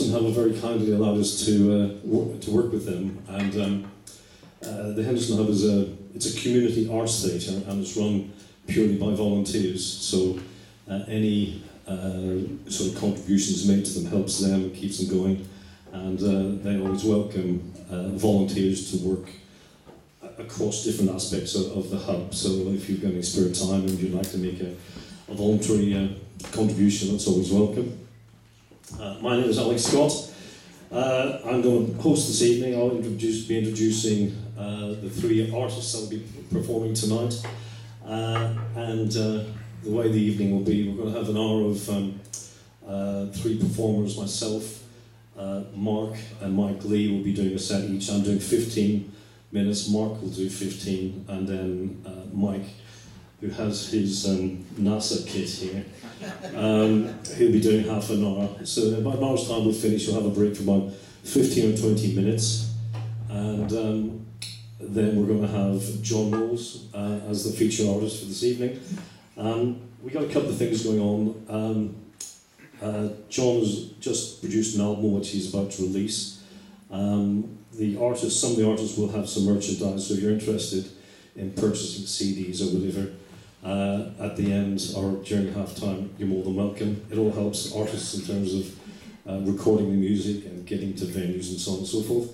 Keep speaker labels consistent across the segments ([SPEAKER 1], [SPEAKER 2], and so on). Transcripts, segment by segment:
[SPEAKER 1] have very kindly allowed us to work with them, and the Henderson Hub is a community arts theatre, and it's run purely by volunteers. So any sort of contributions made to them helps them and keeps them going, and they always welcome volunteers to work across different aspects of the hub. So if you've got any spare time and you'd like to make a voluntary contribution, that's always welcome. My name is Alex Scott. I'm going to host this evening. I'll be introducing the three artists that will be performing tonight. And the way the evening will be, we're going to have an hour of three performers. Myself, Mark and Mike Lee will be doing a set each. I'm doing 15 minutes, Mark will do 15, and then Mike, who has his NASA kit here, he'll be doing half an hour. So in about an hour's time we'll finish. We'll have a break for about 15 or 20 minutes, and then we're going to have John Knowles as the feature artist for this evening. We got a couple of things going on. John has just produced an album which he's about to release. Some of the artists will have some merchandise, so if you're interested in purchasing CDs or whatever, at the end or during half-time, you're more than welcome. It all helps artists in terms of recording the music and getting to venues and so on and so forth.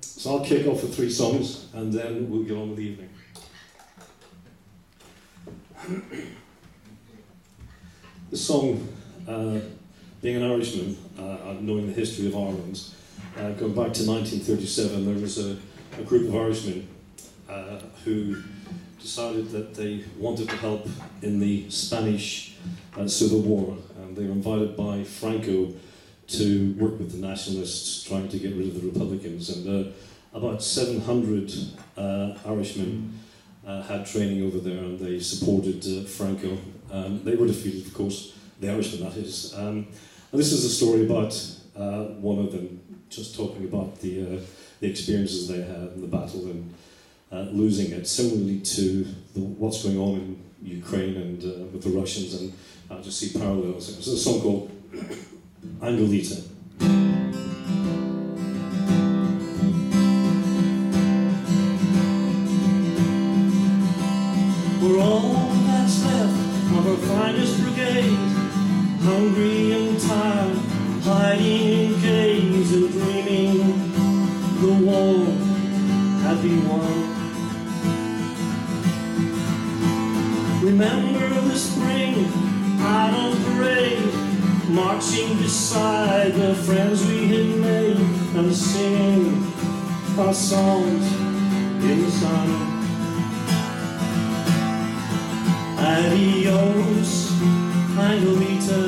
[SPEAKER 1] So I'll kick off with 3 songs and then we'll get on with the evening. The song, being an Irishman, knowing the history of Ireland, going back to 1937, there was a group of Irishmen who decided that they wanted to help in the Spanish Civil War, and they were invited by Franco to work with the nationalists trying to get rid of the Republicans, and about 700 Irishmen had training over there, and they supported Franco. They were defeated, of course, the Irishmen, that is. And this is a story about one of them just talking about the experiences they had in the battle and losing it, similarly to what's going on in Ukraine and with the Russians, and I just see parallels. It's a song called Angelita.
[SPEAKER 2] We're all that's left of our finest brigade, hungry and tired, hiding in caves and dreaming the war had been won. Remember the spring out on parade, marching beside the friends we had made, and singing our songs in the sun. Adios, Angelita,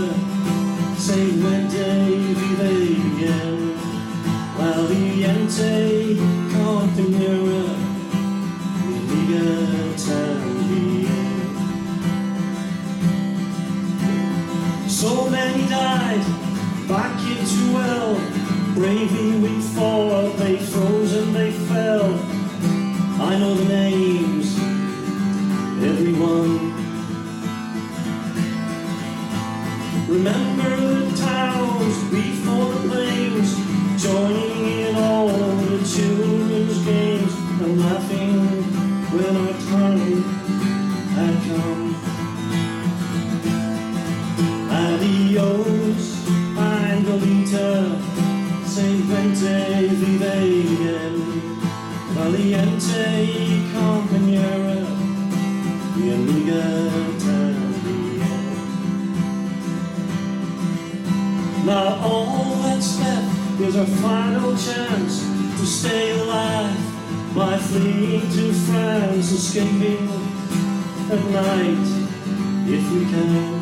[SPEAKER 2] say vente, vive bien, valiente, compañera, mi amiga también. So many died back into hell, bravely we fought, they froze and they fell. I know the names, everyone. Remember the towns before the plains, joining in all the children's games, and laughing when our turn had come. Adios, Angelita, say vente, vive bien, valiente, compañera, mi amiga también. Now all that's left is our final chance to stay alive by fleeing to France, escaping at night if we can.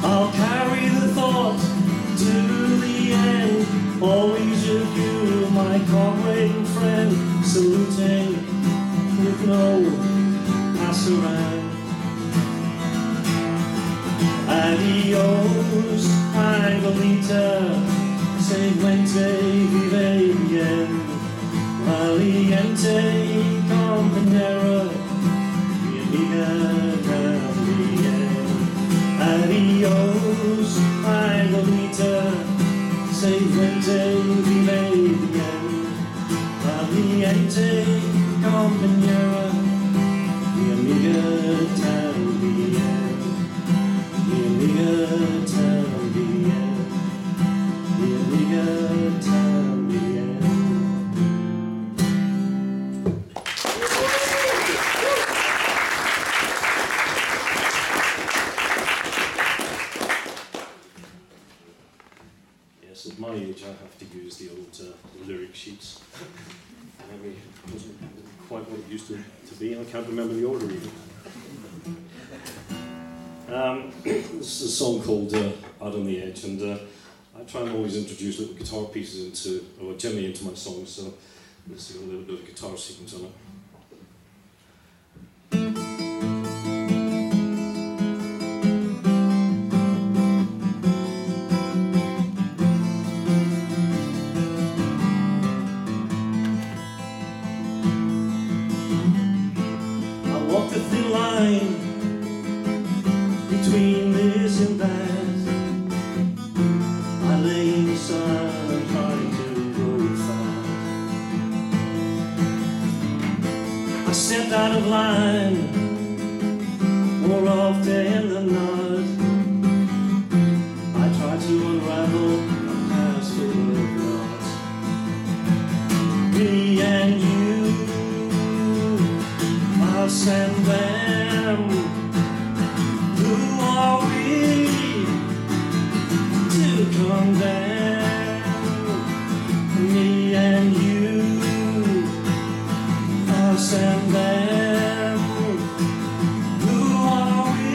[SPEAKER 2] I'll carry the thought to the end, always of you, my comrade and friend, saluting with no passerine. Adios, Angelita, say vente, vive bien, valiente, compañera, mi amiga también. Adios, gente, compañera, mi amiga también, mi amiga también, mi amiga también. Yes, at my age I have to use the old lyric sheets. Maybe it wasn't quite what it used to be, and I can't remember the order even. This is a song called Out on the Edge, and I try and always introduce little guitar pieces into, or generally into my songs, so let's do a little bit of guitar sequence on it. Walk the thin line between this and that. I lay in the sun and trying to grow fast. I stepped out of line more often than not. I tried to unravel a past full of knots. Me and you, us and them. Who are we to condemn? Me and you, us and them. Who are we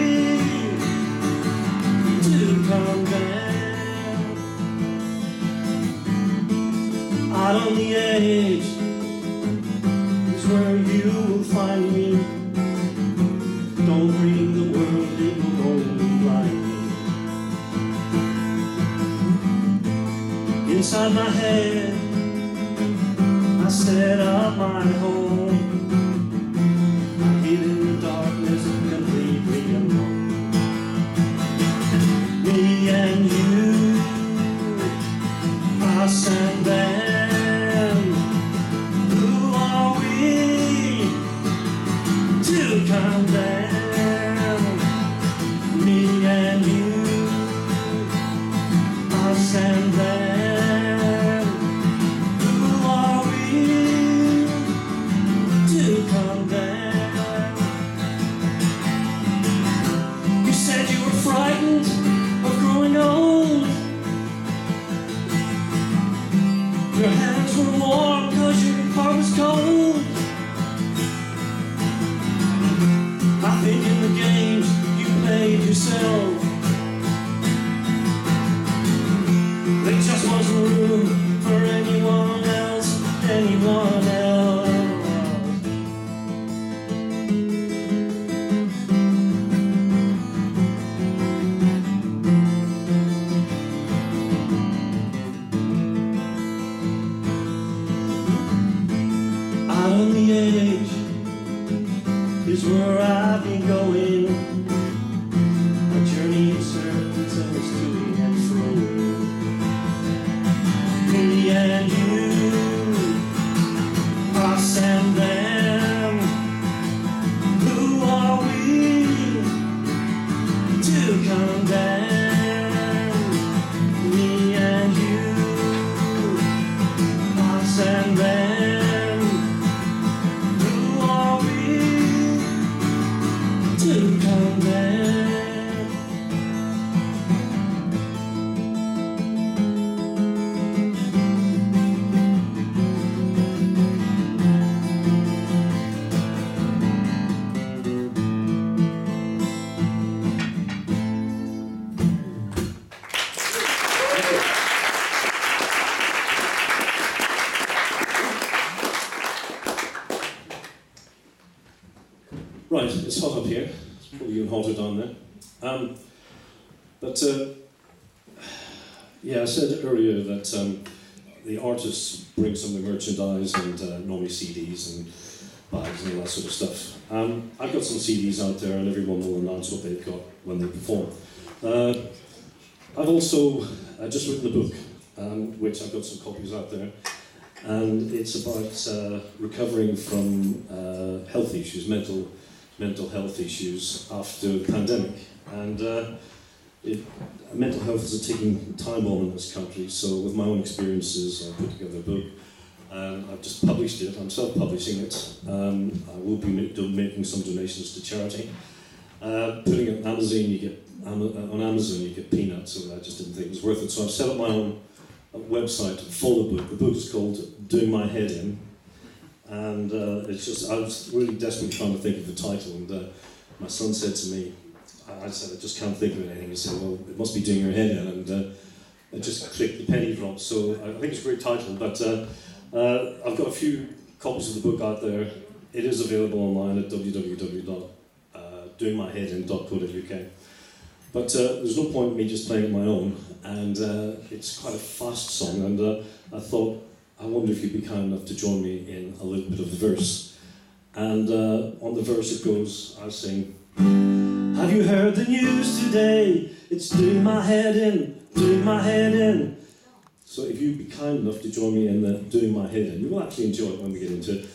[SPEAKER 2] to condemn? Out on the edge is where you will find me. Don't bring the world, it will only blind me. Inside my head, I set up my home. I hid in the darkness, completely alone. Me and you, us and them. Who are we to condemn? Me and you, us and them. Who are we to condemn? You said you were frightened of growing old. Your hands were warm 'cause your heart was cold. I think in the games you played yourself, there just wasn't room for anyone else, anyone else. Out on the edge is where I've been going, a journey in circles and it's to and fro. Me and you, us and them. Who are we to condemn? Me and you, us and them. Who are we to condemn? Right, it's hot up here. It's probably even hotter down there. Yeah, I said earlier that the artists bring some of the merchandise and normally CDs and bags and all that sort of stuff. I've got some CDs out there and everyone will announce what they've got when they perform. I've also just written a book, which I've got some copies out there.
[SPEAKER 1] and it's about recovering from health issues, mental health issues after the pandemic. And mental health is a ticking time bomb in this country, so with my own experiences, I put together a book, and I've just published it. I'm self-publishing it. I will be making some donations to charity. Putting it on Amazon, you get peanuts, so I just didn't think it was worth it. So I've set up my own website for the book. The book is called Doing My Head In, and it's just, I was really desperately trying to think of the title, and my son said to me, I said, I just can't think of anything. He said, well, it must be Doing Your Head In, and it just clicked, the penny dropped. So I think it's a great title, but I've got a few copies of the book out there. It is available online at www.doingmyheadin.co.uk. But there's no point in me just playing it on my own, and it's quite a fast song, and I thought, I wonder if you'd be kind enough to join me in a little bit of the verse. And on the verse it goes, I sing, have you heard the news today? It's doing my head in, doing my head in. So if you'd be kind enough to join me in the Doing My Head In, you will actually enjoy it when we get into it.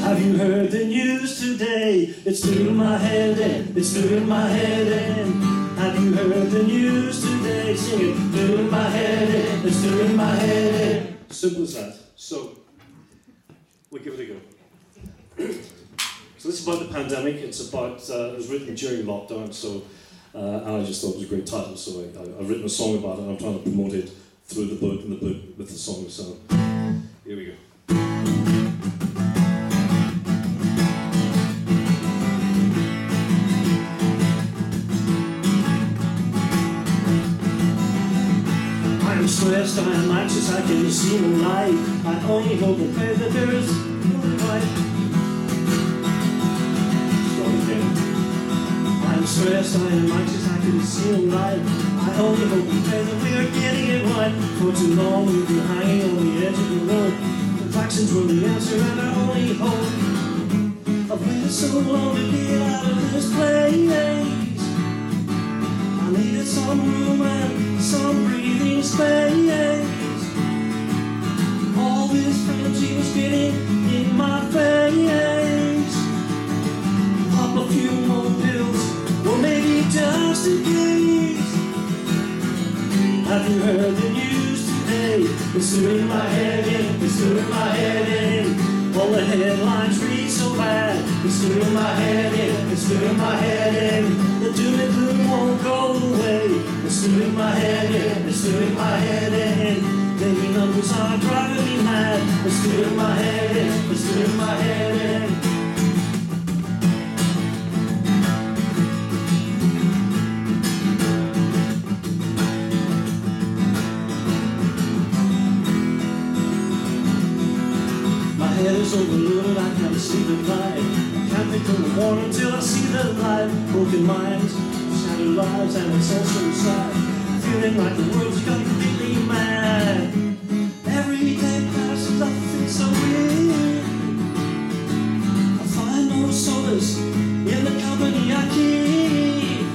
[SPEAKER 1] Have you heard the news today? It's doing my head in, it's doing my head in. Have you heard the news today? Sing it, doing my head in, it's doing my head in. Simple as that. So, we'll give it a go. So this is about the pandemic. It's about, it was written during lockdown, so and I just thought it was a great title, so I've written a song about it, and I'm trying to promote it through the book and the book with the song. So here we go. I'm stressed, I am anxious, I can see no light. I only hope and pray that there is no light. I'm stressed, I am anxious, I can see no light. I only hope and pray that we are getting it right. For too long we've been hanging on the edge of the road. The vaccines were the answer and our only hope. I've waited so long to get out of this place. I needed some room and some breathing space. All this frenzy was getting in my face. Pop a few more pills, or maybe just in case. Have you heard the news today? It's doing my head in, it's doing my head in. All the headlines read so bad. It's doing my head in, it's doing my head in. The doom and gloom won't go away. It's doing my head in, it's doing my head in. Daily numbers are driving me mad. It's doing my head in, it's doing my head in. My head is overloaded, I can't sleep at night. I can't think of the morning till I see the light. Broken minds, shattered lives, and it's all so sad. Feeling like the world's gone completely mad. Every day passes, I feel so weird. I find no solace in the company I keep.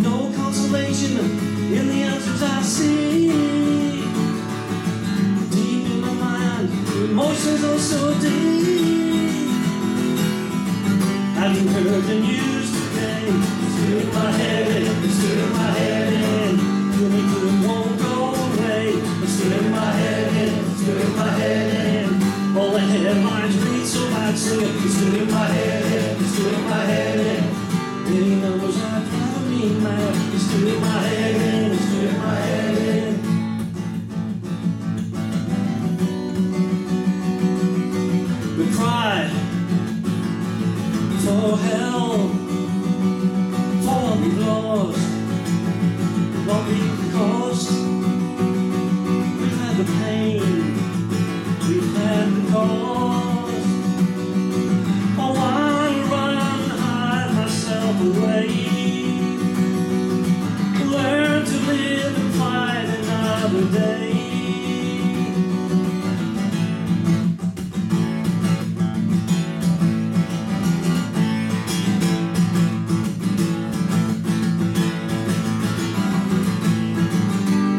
[SPEAKER 1] No consolation in the answers I see. Emotions are so deep. Have you heard the news today? It's doing my head in, it's doing my head in. Feeling good won't go away. It's doing my head in, it's doing my head in. All the headlines read so bad, sing it. It's doing my head in, it's doing my head in. Many numbers are driving me mad. It's doing my head in, it's doing my head in. We cry for help, for what we've lost, what we've caused. We've had the pain, we've had the cause. Oh, I run and hide myself away. Learn to live and fight another day.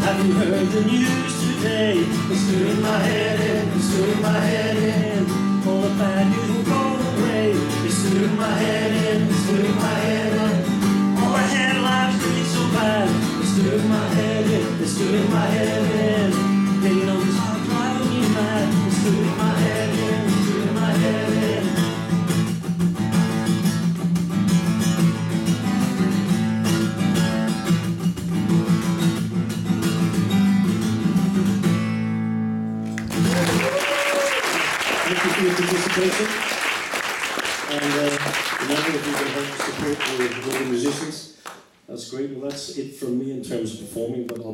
[SPEAKER 1] Have you heard the news today?
[SPEAKER 2] day. It's doing my head in, it's doing my head in. All the bad news will go away. It's doing my head in, it's doing my head in. All the headlines read so bad. It's doing my head in, it's doing my head in. Getting on this hard driving me mad. It's doing my head in, it's doing my head in.
[SPEAKER 1] Thank you for your participation. And remember, if you can help support the local musicians, that's great. Well, that's it from me in terms of performing, but I'll